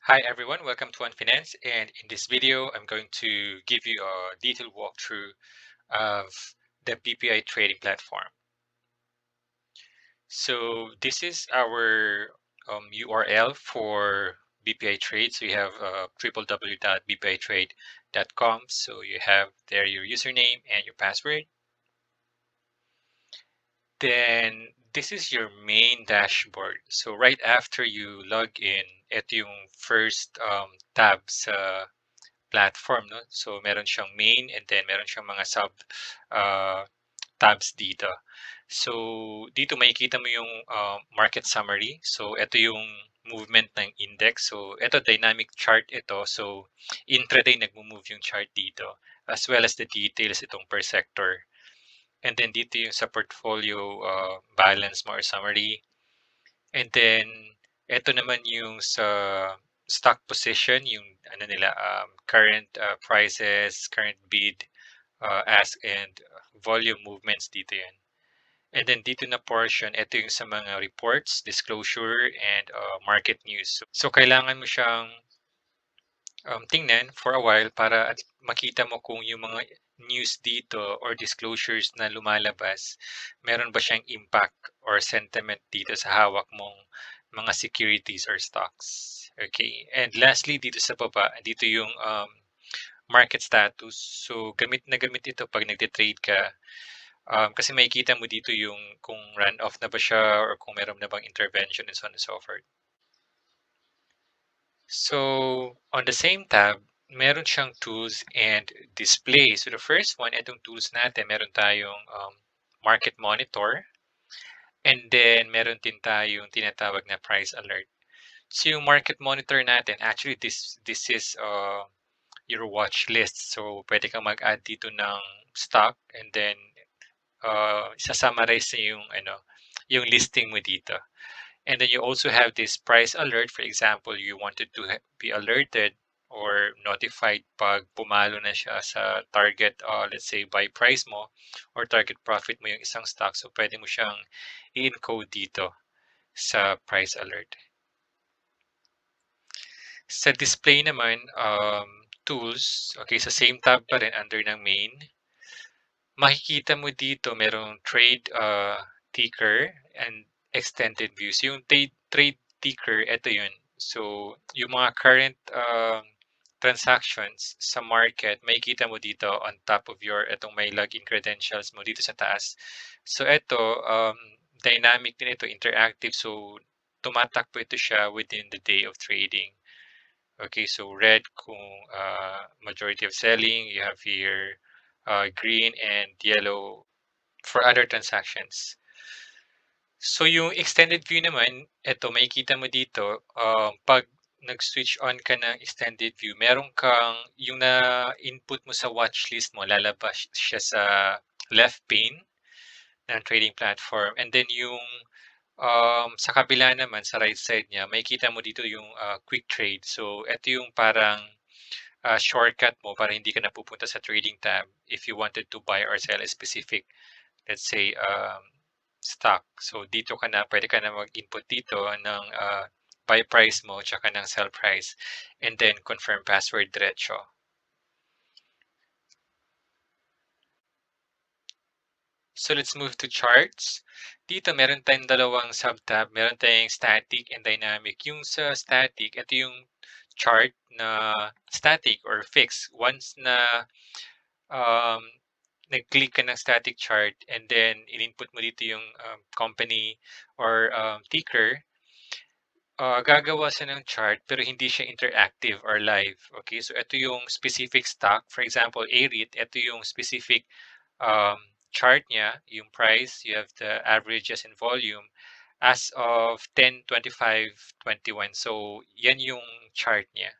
Hi everyone, welcome to One Finance, and in this video I'm going to give you a detailed walkthrough of the BPI trading platform. So this is our URL for BPI Trade. So you have www.bpitrade.com. So you have there your username and your password. Then this is your main dashboard. So right after you log in, ito yung first tab sa platform, no? So meron siyang main and then meron siyang mga sub uh, tabs dito. So dito makikita mo yung market summary. So ito yung movement ng index. So ito dynamic chart ito. So intraday nagmo-move yung chart dito, as well as the details itong per sector. And then dito yung sa portfolio balance mo or summary. And then ito naman yung sa stock position, yung ano nila, current prices, current bid, ask, and volume movements dito yan. And then dito na portion, ito yung sa mga reports, disclosure, and market news. So kailangan mo siyang tingnan for a while para at makita mo kung yung mga news dito or disclosures na lumalabas, meron ba siyang impact or sentiment dito sa hawak mong mga securities or stocks. Okay. And lastly, dito sa baba, dito yung market status. So gamit na gamit ito pag nagte-trade ka. Kasi makikita mo dito yung kung run off na ba siya or kung meron na bang intervention and so on and so forth. So on the same tab, meron siyang tools and display. So the first one, itong tools natin, meron tayong market monitor. And then meron din tayong tinatawag na price alert. So yung market monitor natin, actually this is your watch list. So pwede kang mag-add dito ng stock and then isa-summarize niya yung listing mo dito. And then you also have this price alert. For example, you wanted to be alerted or notified pag pumalo na siya sa target, let's say, buy price mo or target profit mo yung isang stock. So pwede mo siyang i-encode dito sa price alert. Sa display naman, tools, okay, sa same tab pa rin under ng main, makikita mo dito merong trade ticker and extended views. Yung trade ticker, ito yun. So, yung mga current transactions sa market, makikita mo dito on top of your, itong may login credentials mo dito sa taas. So, ito, dynamic din ito, interactive. So, tumatakbo ito siya within the day of trading. Okay, so red kung majority of selling, you have here green and yellow for other transactions. So yung extended view naman, ito makikita mo dito, pag nag-switch on ka ng extended view, meron kang yung na-input mo sa watch list mo, lalabas siya sa left pane ng trading platform. And then yung sa kabila naman, sa right side niya, makikita mo dito yung quick trade. So ito yung parang shortcut mo para hindi ka napupunta sa trading tab if you wanted to buy or sell a specific, let's say, stock. So dito ka na, pwede ka na mag-input dito ng buy price mo tsaka ng sell price and then confirm password diretso. So let's move to charts. Dito meron tayong dalawang sub-tab. Meron tayong static and dynamic. Yung sa static, ito yung chart na static or fixed. Once na nag-click ka ng static chart and then in-input mo dito yung company or ticker, gagawa siya ng chart pero hindi siya interactive or live. Okay, so ito yung specific stock. For example, AREIT, ito yung specific chart niya, yung price, you have the averages and volume as of 10/25/21. So yan yung chart niya.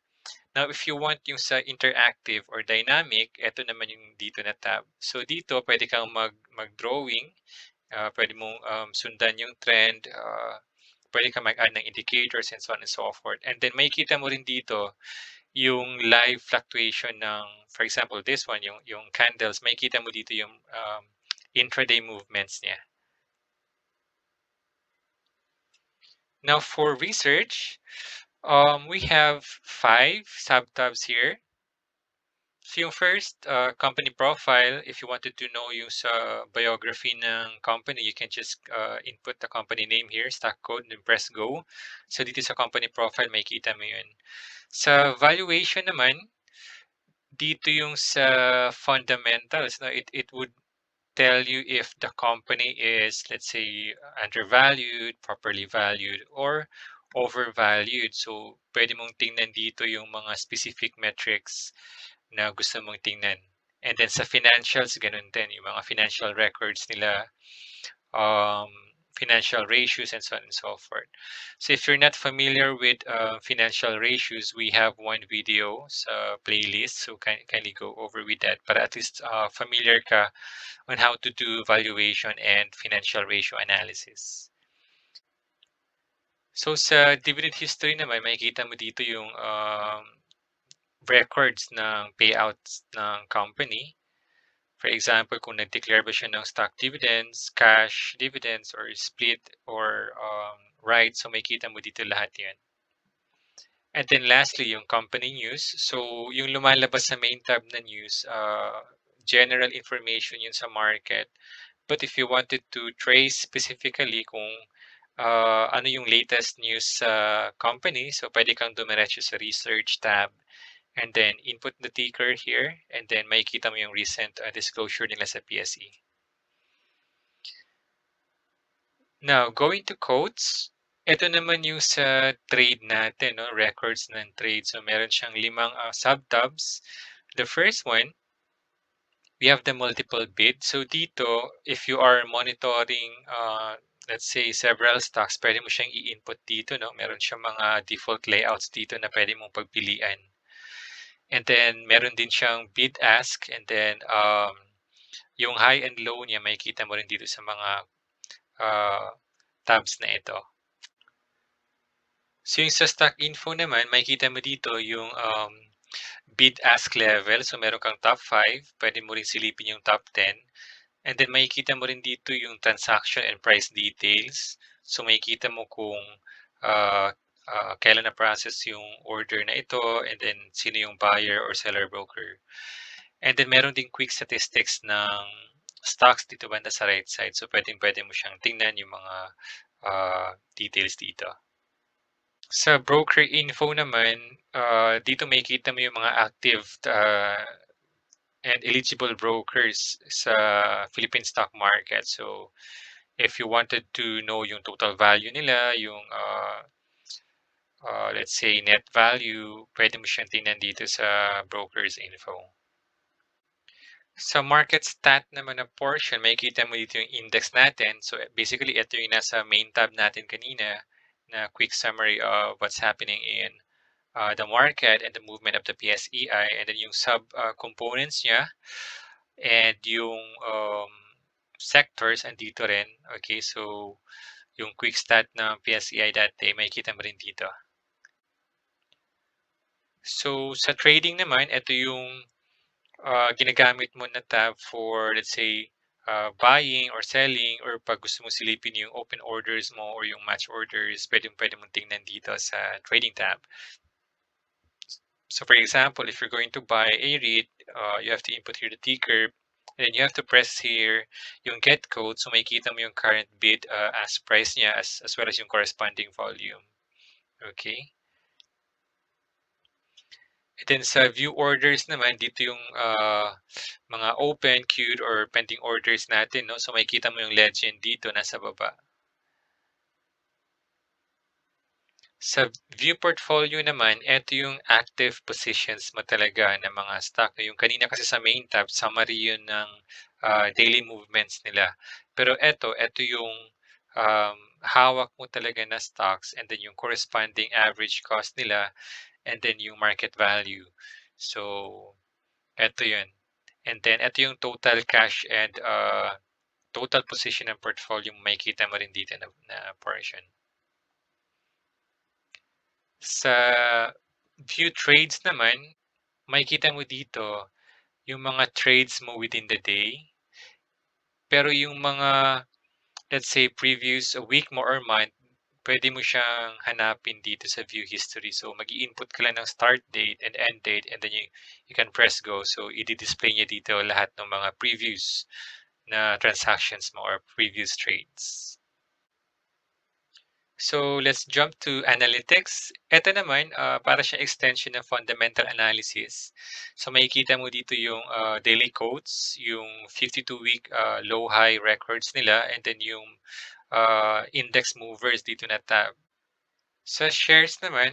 Now, if you want yung sa interactive or dynamic, ito naman yung dito na tab. So dito, pwede kang mag-drawing, pwede mong sundan yung trend, pwede kang mag-add ng indicators and so on and so forth. And then makikita mo rin dito yung live fluctuation ng, for example, this one, yung candles, makikita mo dito yung intraday movements niya. Now, for research, We have 5 sub-tabs here. So yung first, company profile, if you wanted to know yung sa biography ng company, you can just input the company name here, stock code, then press go. So dito sa company profile, makikita mo yun. Sa valuation naman, dito yung sa fundamentals, no, it would tell you if the company is, let's say, undervalued, properly valued, or overvalued. So, pwede mong tingnan dito yung mga specific metrics na gusto mong tingnan. And then sa financials, ganun din. Yung mga financial records nila, um, financial ratios, and so on and so forth. So if you're not familiar with financial ratios, we have one video sa playlist. So kindly go over with that. But at least familiar ka on how to do valuation and financial ratio analysis. So sa dividend history naman, makikita mo dito yung records ng payouts ng company. For example, kung nag-declare ba siya ng stock dividends, cash dividends, or split, or rights, so makikita mo dito lahat yan. And then lastly, yung company news. So yung lumalabas sa main tab na news, general information yun sa market. But if you wanted to trace specifically kung ano yung latest news sa company, so pwede kang dumiretso sa research tab and then input the ticker here and then makikita mo yung recent disclosure nila sa PSE. Now, going to quotes, ito naman yung sa trade natin, no? Records ng trade. So meron siyang 5 sub-tabs. The first one, we have the multiple bid. So dito, if you are monitoring, let's say, several stocks, pwede mo siyang i-input dito, no? Meron siyang mga default layouts dito na pwede mong pagpilian. And then, meron din siyang bid-ask. And then, yung high and low niya, makikita mo rin dito sa mga tabs na ito. So yung sa stock info naman, makikita mo dito yung bid-ask level. So meron kang top 5, pwede mo rin silipin yung top 10. And then makikita mo rin dito yung transaction and price details. So makikita mo kung kailan na-process yung order na ito and then sino yung buyer or seller broker. And then meron din quick statistics ng stocks dito banda sa right side. So pwede mo siyang tingnan yung mga details dito. Sa broker info naman, dito makikita mo yung mga active and eligible brokers sa Philippine stock market. So if you wanted to know yung total value nila, yung let's say net value, pwede mo siyang tingnan dito sa brokers info. Sa market stat naman na portion, makikita mo dito yung index natin. So basically, ito yung nasa main tab natin kanina na quick summary of what's happening in the market and the movement of the PSEI, and then yung sub-components niya and yung sectors andito rin. Okay, so yung quick stat ng PSEI that day, makikita mo rin dito. So sa trading naman, ito yung ginagamit mo na tab for, let's say, buying or selling, or pag gusto mo silipin yung open orders mo or yung match orders, pwede mong tingnan dito sa trading tab. So for example, if you're going to buy a REIT, you have to input here the ticker, and then you have to press here yung get code, so makikita mo yung current bid as price niya as well as yung corresponding volume. Okay? And then sa view orders naman, dito yung mga open, queued, or pending orders natin, no? So makikita mo yung legend dito, nasa baba. Sa view portfolio naman, ito yung active positions mo talaga ng mga stock. Yung kanina kasi sa main tab, summary yun ng daily movements nila. Pero ito yung hawak mo talaga na stocks, and then yung corresponding average cost nila, and then yung market value. So, ito yun. And then, ito yung total cash and total position ng portfolio, makikita mo rin dito na portion. Sa view trades naman, makikita mo dito yung mga trades mo within the day. Pero yung mga, let's say, previous week mo or month, pwede mo siyang hanapin dito sa view history. So mag-i-input ka lang ng start date and end date, and then you can press go. So i-display niya dito lahat ng mga previous na transactions mo or previous trades. So let's jump to analytics. Ito naman, para siyang extension ng fundamental analysis. So makikita mo dito yung daily quotes, yung 52-week low-high records nila, and then yung index movers dito na tab. Sa shares naman,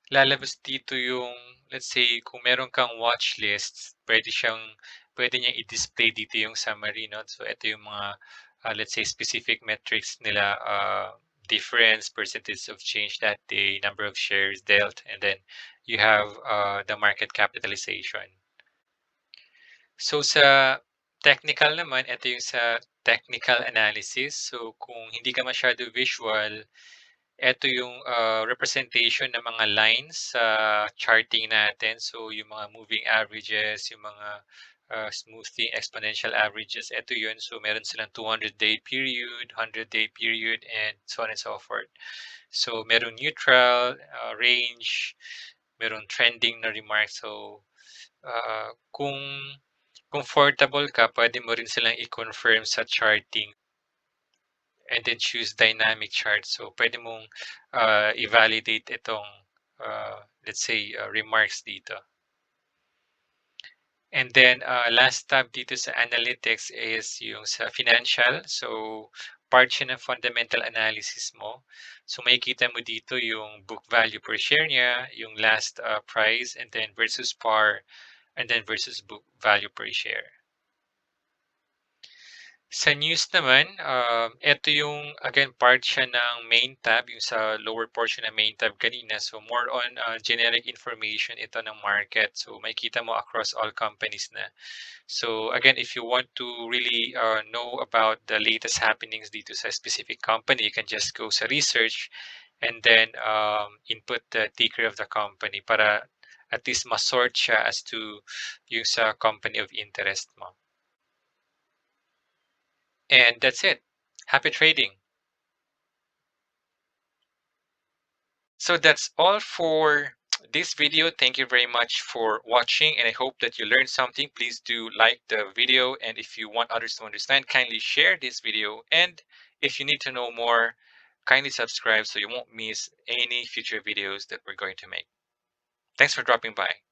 lalabas dito yung, let's say, kung meron kang watch lists, pwede niyang i-display dito yung summary, no? So ito yung mga, let's say, specific metrics nila, difference, percentage of change that day, number of shares dealt, and then you have the market capitalization. So sa technical naman, ito yung sa technical analysis. So kung hindi ka masyado visual, ito yung representation ng mga lines sa charting natin. So yung mga moving averages, yung mga smoothing exponential averages, ito yun. So meron silang 200-day period, 100-day period, and so on and so forth. So meron neutral, range, meron trending na remark. So kung comfortable ka, pwede mo rin silang i-confirm sa charting and then choose dynamic chart. So pwede mong i-validate itong let's say remarks dito. And then last tab dito sa analytics is yung sa financial. So part siya ng fundamental analysis mo. So makikita mo dito yung book value per share niya, yung last price, and then versus par, and then versus book value per share. Sa news naman, ito yung, again, part siya ng main tab, yung sa lower portion ng main tab kanina. So more on generic information ito ng market. So makikita mo across all companies na. So again, if you want to really know about the latest happenings dito sa specific company, you can just go sa research and then input the ticker of the company para at least masort siya as to yung sa company of interest mo. And that's it. Happy trading. So that's all for this video. Thank you very much for watching, and I hope that you learned something. Please do like the video, and if you want others to understand, kindly share this video. And if you need to know more, kindly subscribe so you won't miss any future videos that we're going to make. Thanks for dropping by.